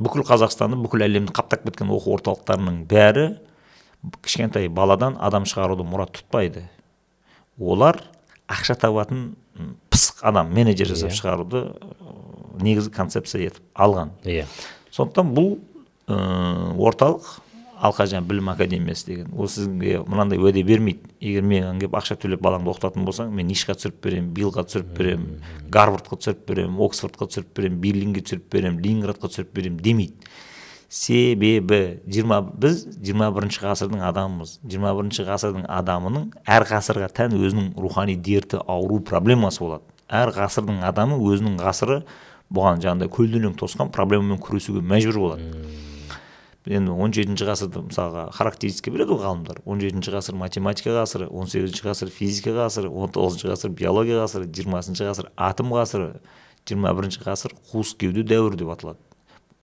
бүкіл Қазақстанды, бүкіл әлемді қаптап кеткен оқу орталықтарының бәрі кішкентай баладан адам шығаруды мұрат тұтпайды. Олар ақша табатын пысық адам, менеджер жасап шығаруды негізгі концепция етіп алған. Сондықтан бұл орталық Алқажан білім академиясы деген. Ол сізге мынандай уәде бермейді. Егер мен келіп ақша төлеп балаңды оқытатын болсаң, мен Нишқа түсіріп берем, Биллға түсіріп берем, Гарвардқа түсіріп берем, Оксфордқа түсіріп берем, Берлинге түсіріп берем, Ленинградқа түсіріп берем демейді. Себебі біз 21-ші ғасырдың адамымыз. 21-ші ғасырдың адамының әр ғасырға тән өзінің рухани дерті, ауру, проблемасы болады. Әр ғасырдың адамы өзінің ғасыры бұған жаңағыдай көлденең тосқан проблемамен күресуге мәжбүр болады. Енді 17-ші ғасырда мысалға характеристика береді ғалымдар. 17-ші ғасыр математика ғасыры, 18-ші ғасыр физика ғасыры, 19-ші ғасыр биология ғасыры, 20-ші ғасыр атом ғасыры, 21-ші ғасыр қуыс кеуде дәуірі деп аталады.